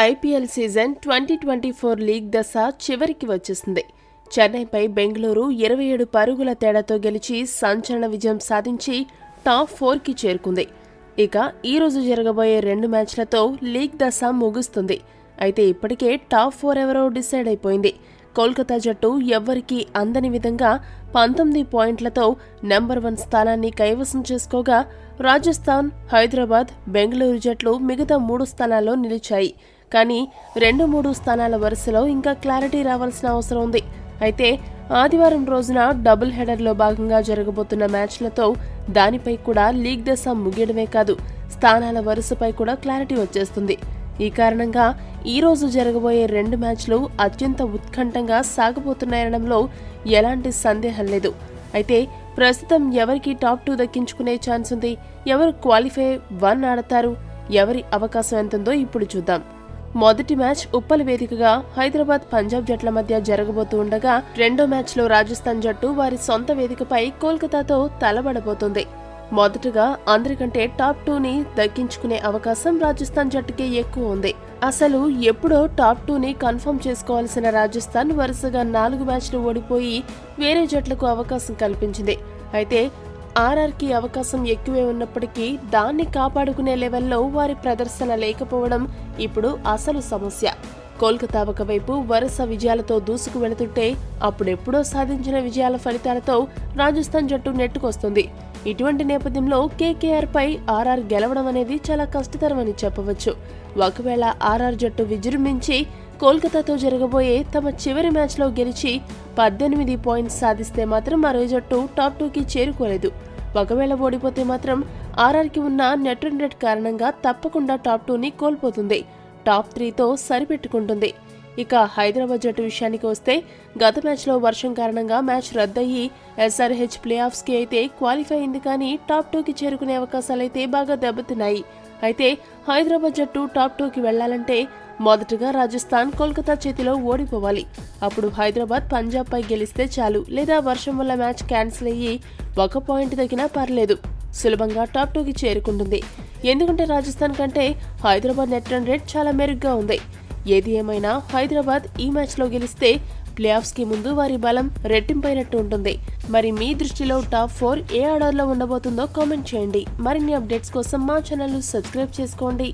IPL season 2024 league దశ చివరికి వచ్చేసింది. చెన్నైపై బెంగళూరు 27 పరుగుల తేడాతో గెలిచి సంచలన విజయం సాధించి టాప్ 4కి చేరుకుంది. ఇక ఈ రోజు జరగబోయే 2 మ్యాచ్లతో లీగ్ దశ ముగుస్తుంది. అయితే ఇప్పటికే టాప్ 4 ఎవరో డిసైడ్ అయిపోయింది. కోల్కతా జట్టు ఎవ్వరికీ అందని విధంగా 19 పాయింట్లతో నెంబర్ 1 స్థానాన్ని కైవసం చేసుకోగా రాజస్థాన్, హైదరాబాద్, బెంగళూరు జట్లు మిగతా 3 స్థానాల్లో నిలిచాయి. కానీ 2-3 స్థానాల వరుసలో ఇంకా క్లారిటీ రావాల్సిన అవసరం ఉంది. అయితే ఆదివారం రోజున డబుల్ హెడర్లో భాగంగా జరగబోతున్న మ్యాచ్లతో దానిపై కూడా లీగ్ దశ ముగియడమే కాదు, స్థానాల వరుసపై కూడా క్లారిటీ వచ్చేస్తుంది. ఈ కారణంగా ఈ రోజు జరగబోయే 2 మ్యాచ్లు అత్యంత ఉత్కంఠంగా సాగబోతున్నాయనడంలో ఎలాంటి సందేహం లేదు. అయితే ప్రస్తుతం ఎవరికి టాప్ 2 దక్కించుకునే ఛాన్స్ ఉంది, ఎవరు క్వాలిఫై 1 ఆడతారు, ఎవరి అవకాశం ఎంతుందో ఇప్పుడు చూద్దాం. మొదటి మ్యాచ్ ఉప్పల్ వేదికగా హైదరాబాద్, పంజాబ్ జట్ల మధ్య జరగబోతూ ఉండగా రెండో మ్యాచ్లో రాజస్థాన్ జట్టు వారి సొంత వేదికపై కోల్కతాతో తలబడబోతోంది. మొదటగా అందరికంటే టాప్ 2ని దక్కించుకునే అవకాశం రాజస్థాన్ జట్టుకే ఎక్కువ ఉంది. అసలు ఎప్పుడో టాప్ 2ని కన్ఫర్మ్ చేసుకోవాల్సిన రాజస్థాన్ వరుసగా 4 మ్యాచ్లు ఓడిపోయి వేరే జట్లకు అవకాశం కల్పించింది. అయితే ఆర్ఆర్కి అవకాశం ఎక్కువే ఉన్నప్పటికీ దాన్ని కాపాడుకునే లెవెల్లో వారి ప్రదర్శన లేకపోవడం ఇప్పుడు అసలు సమస్య. కోల్కతా ఒకవైపు వరుస విజయాలతో దూసుకు వెళుతుంటే అప్పుడెప్పుడో సాధించిన విజయాల ఫలితాలతో రాజస్థాన్ జట్టు నెట్టుకొస్తుంది. ఇటువంటి నేపథ్యంలో కేకేఆర్ పై ఆర్ఆర్ గెలవడం అనేది చాలా కష్టతరమని చెప్పవచ్చు. ఒకవేళ ఆర్ఆర్ జట్టు విజృంభించి కోల్కతాతో జరగబోయే తమ చివరి మ్యాచ్లో గెలిచి 18 పాయింట్స్ సాధిస్తే మాత్రం మరో జట్టు టాప్ 2కి చేరుకోలేదు. ఒకవేళ ఓడిపోతే మాత్రం ఆర్ఆర్కి ఉన్న నెట్ రన్ రేట్ కారణంగా తప్పకుండా టాప్ 2ని కోల్పోతుంది. టాప్ 3తో సరిపెట్టుకుంటుంది. ఇక హైదరాబాద్ జట్టు విషయానికి వస్తే గత మ్యాచ్లో వర్షం కారణంగా మ్యాచ్ రద్దయ్యి ఎస్ఆర్హెచ్ ప్లే ఆఫ్స్కి అయితే క్వాలిఫై అయింది. కానీ టాప్ 2కి చేరుకునే అవకాశాలైతే బాగా దెబ్బతిన్నాయి. అయితే హైదరాబాద్ జట్టు టాప్ 2కి వెళ్లాలంటే మొదటగా రాజస్థాన్ కోల్కతా చేతిలో ఓడిపోవాలి. అప్పుడు హైదరాబాద్ పంజాబ్ పై గెలిస్తే చాలు, లేదా వర్షం వల్ల మ్యాచ్ క్యాన్సిల్ అయ్యి 1 పాయింట్ తగ్గినా పర్లేదు, సులభంగా టాప్ 2కి చేరుకుంటుంది. ఎందుకంటే రాజస్థాన్ కంటే హైదరాబాద్ నెట్ రన్ రేట్ చాలా మెరుగ్గా ఉంది. ఏది ఏమైనా హైదరాబాద్ ఈ మ్యాచ్లో గెలిస్తే ప్లే ఆఫ్స్కి ముందు వారి బలం రెట్టింపైనట్టు ఉంటుంది. మరి మీ దృష్టిలో టాప్ 4 ఏ ఆర్డర్లో ఉండబోతుందో కామెంట్ చేయండి. మరిన్ని అప్డేట్స్ కోసం మా ఛానల్ను సబ్స్క్రైబ్ చేసుకోండి.